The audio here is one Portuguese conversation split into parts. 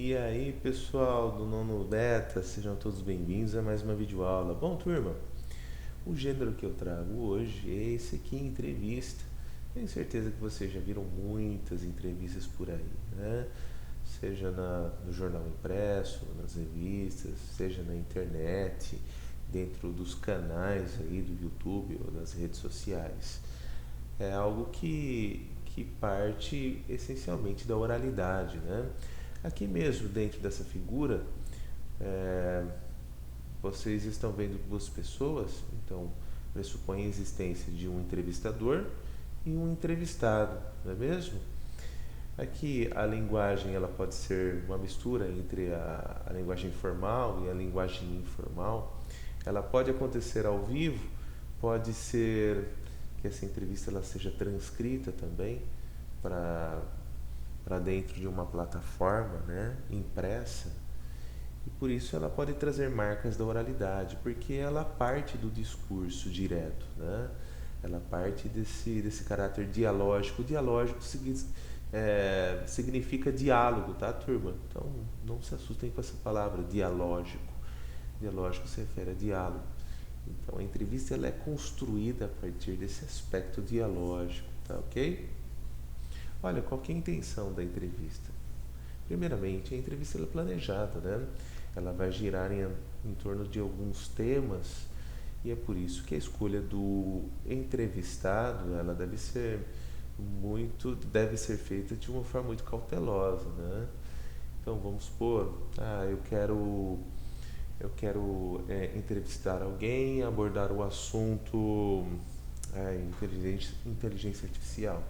E aí, pessoal do nono beta, sejam todos bem-vindos a mais uma videoaula. Bom, turma, o gênero que eu trago hoje é esse aqui, entrevista. Tenho certeza que vocês já viram muitas entrevistas por aí, né? Seja no jornal impresso, nas revistas, seja na internet, dentro dos canais aí do YouTube ou das redes sociais. É algo que parte essencialmente da oralidade, né? Aqui mesmo, dentro dessa figura, é, vocês estão vendo duas pessoas, então pressupõe a existência de um entrevistador e um entrevistado, não é mesmo? Aqui a linguagem ela pode ser uma mistura entre a linguagem formal e a linguagem informal. Ela pode acontecer ao vivo, pode ser que essa entrevista ela seja transcrita também para dentro de uma plataforma, né, impressa, e por isso ela pode trazer marcas da oralidade, porque ela parte do discurso direto, né? Ela parte desse caráter dialógico. Dialógico significa diálogo, tá, turma? Então não se assustem com essa palavra, dialógico. Dialógico se refere a diálogo. Então a entrevista ela é construída a partir desse aspecto dialógico, tá ok? Olha, qual que é a intenção da entrevista? Primeiramente, a entrevista ela é planejada, né? Ela vai girar em torno de alguns temas e é por isso que a escolha do entrevistado ela deve ser feita de uma forma muito cautelosa, né? Então vamos supor, eu quero entrevistar alguém, abordar o assunto inteligência artificial.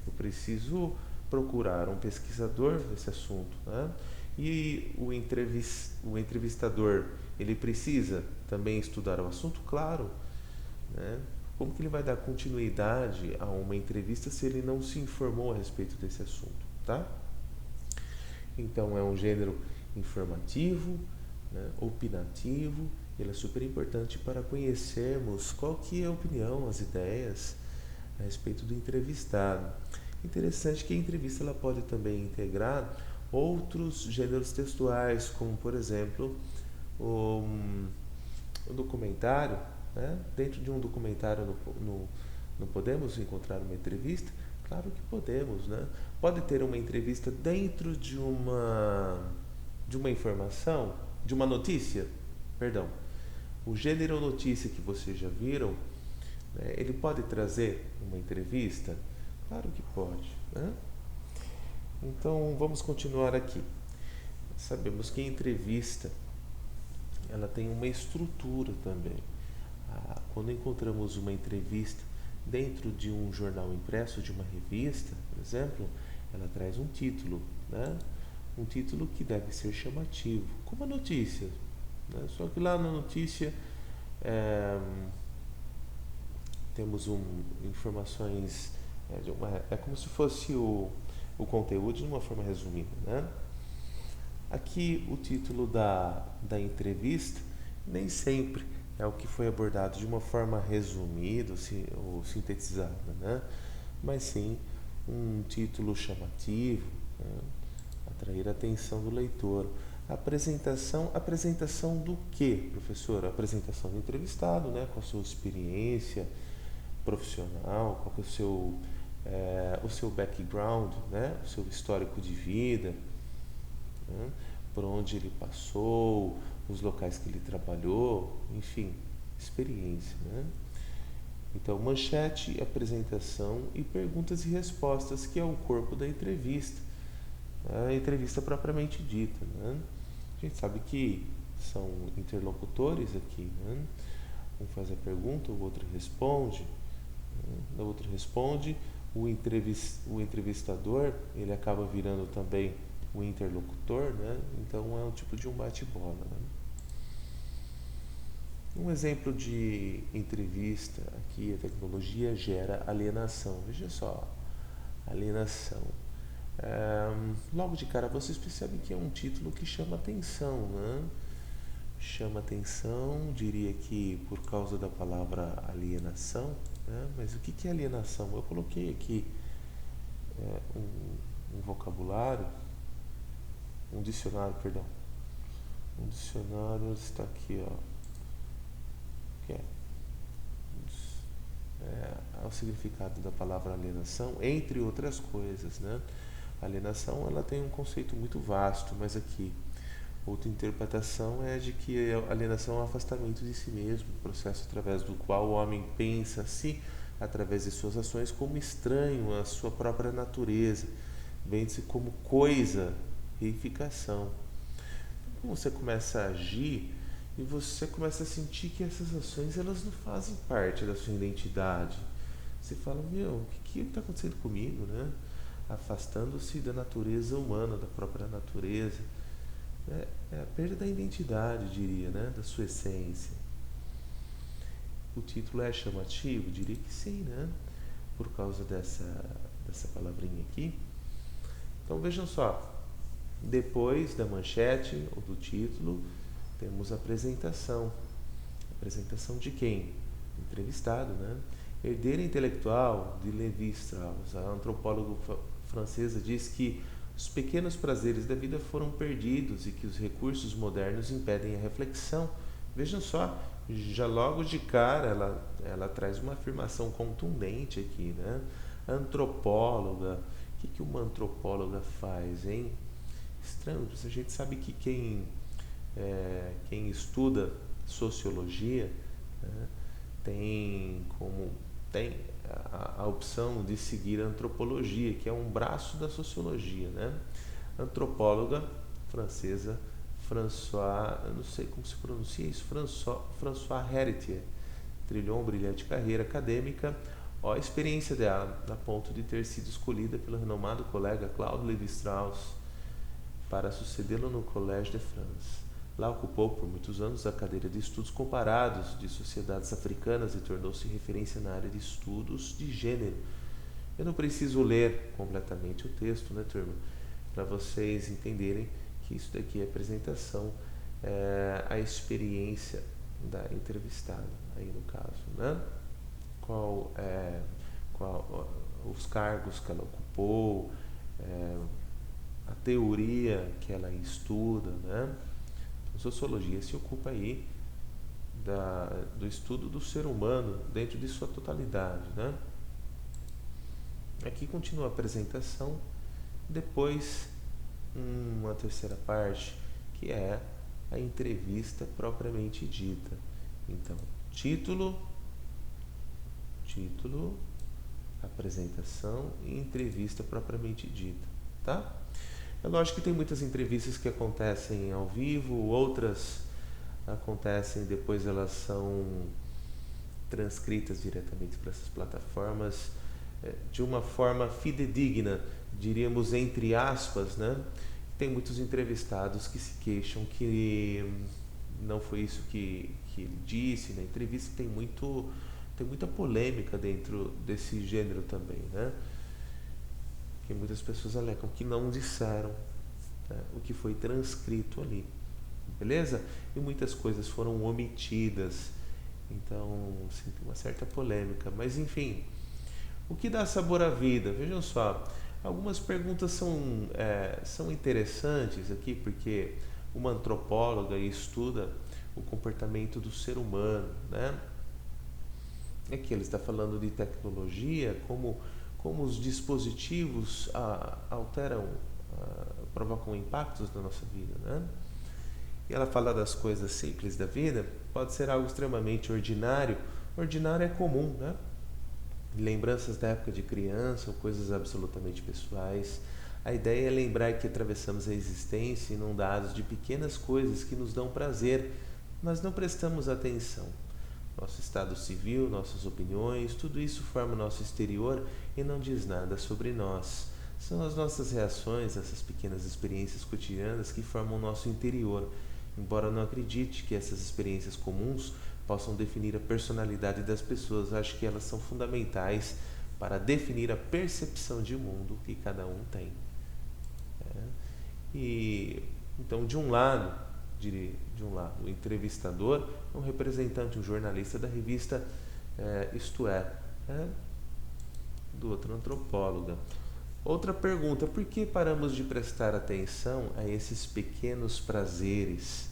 Eu preciso procurar um pesquisador desse assunto, né? E o entrevistador, ele precisa também estudar o assunto, claro, né? Como que ele vai dar continuidade a uma entrevista se ele não se informou a respeito desse assunto, tá? Então é um gênero informativo, né, opinativo, ele é super importante para conhecermos qual que é a opinião, as ideias a respeito do entrevistado. Interessante que a entrevista ela pode também integrar outros gêneros textuais, como por exemplo o documentário, né? Dentro de um documentário não podemos encontrar uma entrevista? Claro que podemos, né? Pode ter uma entrevista dentro de uma informação, de uma notícia, perdão. O gênero notícia que vocês já viram, né, ele pode trazer uma entrevista? Claro que pode, né? Então vamos continuar aqui. Sabemos que a entrevista ela tem uma estrutura também. Quando encontramos uma entrevista dentro de um jornal impresso, de uma revista, por exemplo, ela traz um título, né? Um título que deve ser chamativo, como a notícia, né? Só que lá na notícia é, temos informações, é como se fosse o conteúdo de uma forma resumida, né? Aqui o título da entrevista nem sempre é o que foi abordado de uma forma resumida ou sintetizada, né? Mas sim um título chamativo, né? Atrair a atenção do leitor. Apresentação do que, professor? A apresentação do entrevistado, né? Com a sua experiência profissional, qual que é o seu background, né? O seu histórico de vida, né? Por onde ele passou, os locais que ele trabalhou, enfim, experiência, né? Então, manchete, apresentação e perguntas e respostas, que é o corpo da entrevista, né? A entrevista propriamente dita, né? A gente sabe que são interlocutores aqui, né? Um faz a pergunta, o outro responde, né? O outro responde, o entrevistador, ele acaba virando também o interlocutor, né? Então é um tipo de um bate-bola, né? Um exemplo de entrevista aqui, a tecnologia gera alienação. Veja só, alienação. Logo de cara vocês percebem que é um título que chama atenção, né? Chama atenção, diria que por causa da palavra alienação, né? Mas o que é alienação? Eu coloquei aqui um vocabulário um dicionário, perdão. Um dicionário está aqui, ó. Que é o significado da palavra alienação, entre outras coisas, né? A alienação, ela tem um conceito muito vasto, mas aqui outra interpretação é de que a alienação é um afastamento de si mesmo, um processo através do qual o homem pensa a si, através de suas ações, como estranho à sua própria natureza, vende-se como coisa, reificação. Então, você começa a agir e você começa a sentir que essas ações elas não fazem parte da sua identidade. Você fala, meu, o que está acontecendo comigo, né? Afastando-se da natureza humana, da própria natureza. É a perda da identidade, diria, né? Da sua essência. O título é chamativo? Diria que sim, né? Por causa dessa palavrinha aqui. Então vejam só, depois da manchete ou do título, temos a apresentação. Apresentação de quem? Entrevistado, né? Herdeira intelectual de Levi Strauss, a antropóloga francesa, diz que os pequenos prazeres da vida foram perdidos e que os recursos modernos impedem a reflexão. Vejam só, já logo de cara ela traz uma afirmação contundente aqui, né? Antropóloga, o que uma antropóloga faz, hein? Estranho, a gente sabe que quem estuda sociologia, né, tem a opção de seguir a antropologia, que é um braço da sociologia, né? Antropóloga francesa François, eu não sei como se pronuncia isso, François Héritier, trilhou uma brilhante carreira acadêmica. Ó, a experiência dela, a ponto de ter sido escolhida pelo renomado colega Claude Lévi-Strauss para sucedê-lo no Collège de France. Lá ocupou por muitos anos a cadeira de estudos comparados de sociedades africanas e tornou-se referência na área de estudos de gênero. Eu não preciso ler completamente o texto, né, turma? Para vocês entenderem que isso daqui é apresentação, a experiência da entrevistada, aí no caso, né? Qual os cargos que ela ocupou, a teoria que ela estuda, né? A sociologia se ocupa aí do estudo do ser humano dentro de sua totalidade, né? Aqui continua a apresentação, depois uma terceira parte, que é a entrevista propriamente dita. Então, título, apresentação e entrevista propriamente dita, tá? É lógico que tem muitas entrevistas que acontecem ao vivo, outras acontecem depois, elas são transcritas diretamente para essas plataformas de uma forma fidedigna, diríamos entre aspas, né? Tem muitos entrevistados que se queixam que não foi isso que ele disse na entrevista. Tem muita polêmica dentro desse gênero também, né? Que muitas pessoas alegam que não disseram, né, o que foi transcrito ali, beleza? E muitas coisas foram omitidas, então sim, tem uma certa polêmica, mas enfim, o que dá sabor à vida? Vejam só, algumas perguntas são interessantes aqui, porque uma antropóloga estuda o comportamento do ser humano, né? Aqui ele está falando de tecnologia, como os dispositivos provocam impactos na nossa vida, né? E ela fala das coisas simples da vida, pode ser algo extremamente ordinário. Ordinário é comum, né? Lembranças da época de criança ou coisas absolutamente pessoais. A ideia é lembrar que atravessamos a existência inundados de pequenas coisas que nos dão prazer, mas não prestamos atenção. Nosso estado civil, nossas opiniões, tudo isso forma nosso exterior e não diz nada sobre nós. São as nossas reações, essas pequenas experiências cotidianas que formam o nosso interior. Embora eu não acredite que essas experiências comuns possam definir a personalidade das pessoas, acho que elas são fundamentais para definir a percepção de mundo que cada um tem. E então, de um lado, o entrevistador é um representante, um jornalista da revista Isto É, do outro, antropóloga. Outra pergunta: por que paramos de prestar atenção a esses pequenos prazeres?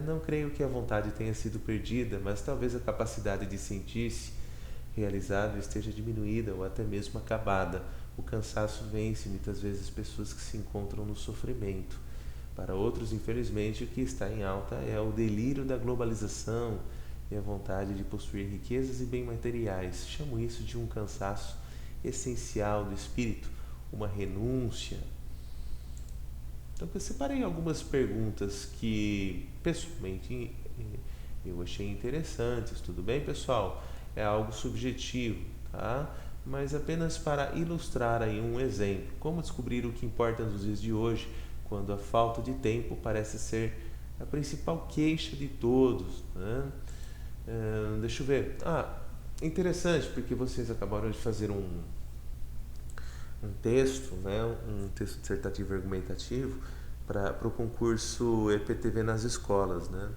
Não creio que a vontade tenha sido perdida, mas talvez a capacidade de sentir-se realizado esteja diminuída ou até mesmo acabada. O cansaço vence muitas vezes pessoas que se encontram no sofrimento. Para outros, infelizmente, o que está em alta é o delírio da globalização e a vontade de possuir riquezas e bens materiais. Chamo isso de um cansaço essencial do espírito, uma renúncia. Então, eu separei algumas perguntas que, pessoalmente, eu achei interessantes. Tudo bem, pessoal? É algo subjetivo, tá? Mas apenas para ilustrar aí um exemplo. Como descobrir o que importa nos dias de hoje, quando a falta de tempo parece ser a principal queixa de todos, né? Deixa eu ver. Interessante, porque vocês acabaram de fazer um texto, né? Um texto dissertativo argumentativo para o concurso EPTV nas escolas, né?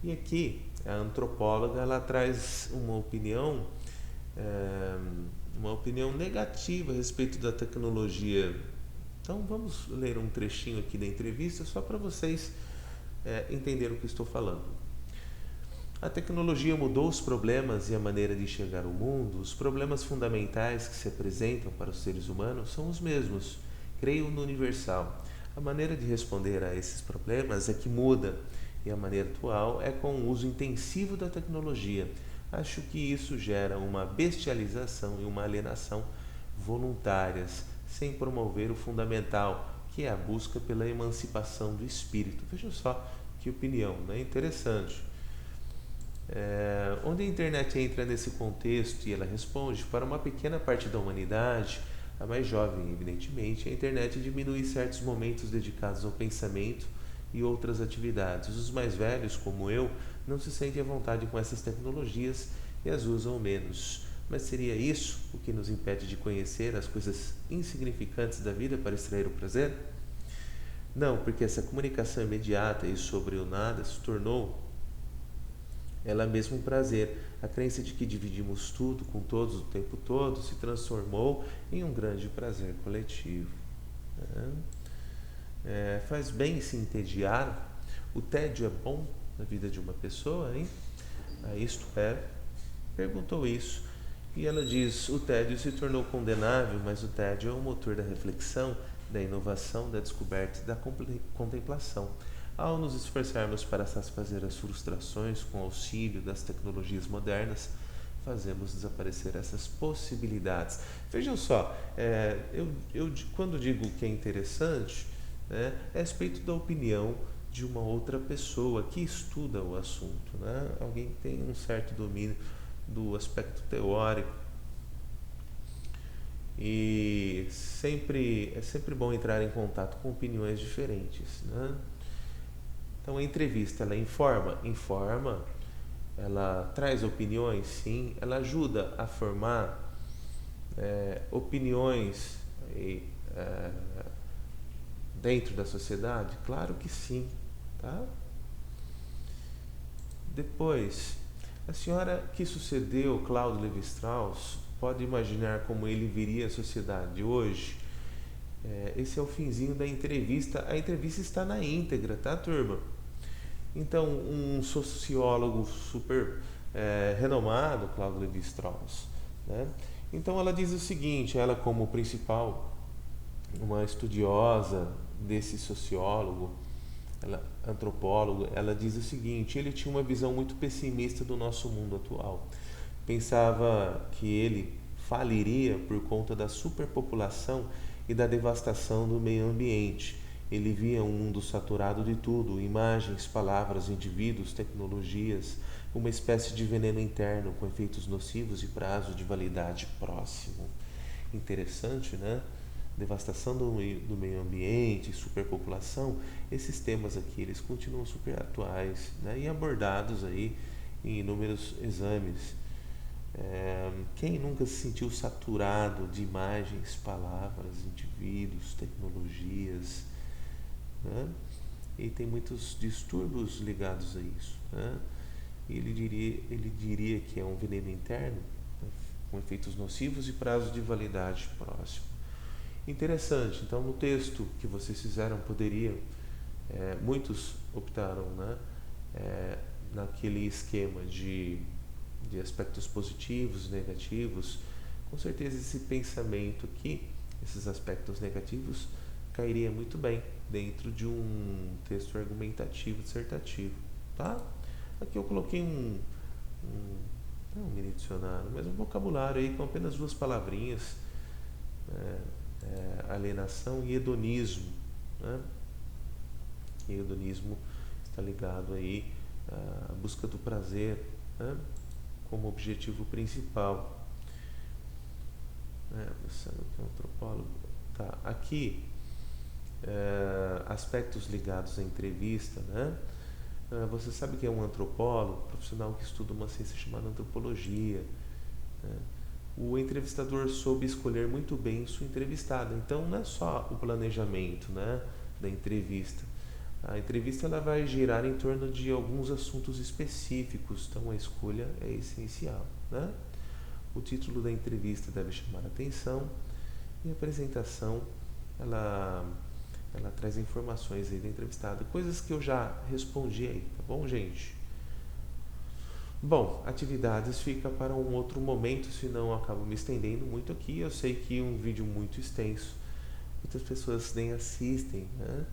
E aqui a antropóloga ela traz uma opinião negativa a respeito da tecnologia. Então vamos ler um trechinho aqui da entrevista só para vocês entenderem o que estou falando. A tecnologia mudou os problemas e a maneira de enxergar o mundo. Os problemas fundamentais que se apresentam para os seres humanos são os mesmos. Creio no universal. A maneira de responder a esses problemas é que muda, e a maneira atual é com o uso intensivo da tecnologia. Acho que isso gera uma bestialização e uma alienação voluntárias, sem promover o fundamental, que é a busca pela emancipação do espírito. Vejam só que opinião, né? Interessante. Onde a internet entra nesse contexto e ela responde, para uma pequena parte da humanidade, a mais jovem, evidentemente, a internet diminui certos momentos dedicados ao pensamento e outras atividades. Os mais velhos, como eu, não se sentem à vontade com essas tecnologias e as usam menos. Mas seria isso o que nos impede de conhecer as coisas insignificantes da vida para extrair o prazer? Não, porque essa comunicação imediata e sobre o nada se tornou ela mesma um prazer. A crença de que dividimos tudo com todos o tempo todo se transformou em um grande prazer coletivo. Faz bem se entediar? O tédio é bom na vida de uma pessoa, hein? Isto é, perguntou isso. E ela diz: o tédio se tornou condenável, mas o tédio é o motor da reflexão, da inovação, da descoberta e da contemplação. Ao nos esforçarmos para satisfazer as frustrações com auxílio das tecnologias modernas, fazemos desaparecer essas possibilidades. Vejam só, eu quando digo que é interessante, é a respeito da opinião de uma outra pessoa que estuda o assunto, né? Alguém que tem um certo domínio do aspecto teórico. E é sempre bom entrar em contato com opiniões diferentes, né? Então a entrevista, ela informa, ela traz opiniões, sim, ela ajuda a formar opiniões dentro da sociedade? Claro que sim, tá? Depois, a senhora que sucedeu Claudio Lévi-Strauss pode imaginar como ele viria a sociedade de hoje? Esse é o finzinho da entrevista. A entrevista está na íntegra, tá, turma? Então, um sociólogo super renomado, Claudio Lévi-Strauss, né? Então, ela diz o seguinte, ela como principal, uma estudiosa desse sociólogo, antropólogo, ela diz o seguinte: ele tinha uma visão muito pessimista do nosso mundo atual. Pensava que ele faliria por conta da superpopulação e da devastação do meio ambiente. Ele via um mundo saturado de tudo, imagens, palavras, indivíduos, tecnologias, uma espécie de veneno interno com efeitos nocivos e prazo de validade próximo. Interessante, né? Devastação do meio ambiente, superpopulação, esses temas aqui, eles continuam super atuais, né? E abordados aí em inúmeros exames. Quem nunca se sentiu saturado de imagens, palavras, indivíduos, tecnologias, né? E tem muitos distúrbios ligados a isso, né? Ele diria que é um veneno interno, né, com efeitos nocivos e prazo de validade próximo. Interessante. Então, no texto que vocês fizeram, poderiam, muitos optaram, né, é, naquele esquema de aspectos positivos, negativos. Com certeza, esse pensamento aqui, esses aspectos negativos, cairia muito bem dentro de um texto argumentativo dissertativo, tá? Aqui eu coloquei não um mini dicionário, mas um vocabulário aí com apenas duas palavrinhas, alienação e hedonismo, né? E hedonismo está ligado aí à busca do prazer, né, como objetivo principal. Você não é um antropólogo. Tá, aqui aspectos ligados à entrevista, né? Você sabe que é um antropólogo, profissional que estuda uma ciência chamada antropologia, né? O entrevistador soube escolher muito bem sua entrevistada. Então, não é só o planejamento, né, da entrevista. A entrevista ela vai girar em torno de alguns assuntos específicos, então a escolha é essencial, né? O título da entrevista deve chamar a atenção e a apresentação ela traz informações aí da entrevistada, coisas que eu já respondi aí, tá bom, gente? Bom, atividades fica para um outro momento, senão eu acabo me estendendo muito aqui. Eu sei que um vídeo muito extenso, muitas pessoas nem assistem, né?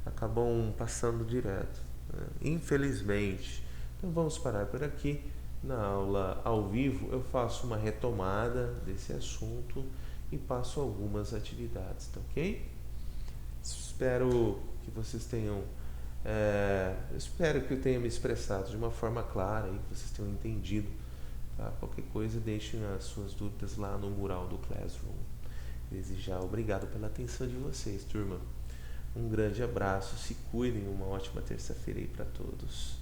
Acabam passando direto, né? Infelizmente. Então vamos parar por aqui. Na aula ao vivo eu faço uma retomada desse assunto e passo algumas atividades, tá ok? Espero que vocês tenham espero que eu tenha me expressado de uma forma clara e que vocês tenham entendido, tá? Qualquer coisa, deixem as suas dúvidas lá no mural do Classroom. Desde já, obrigado pela atenção de vocês, turma. Um grande abraço, se cuidem, uma ótima terça-feira aí para todos.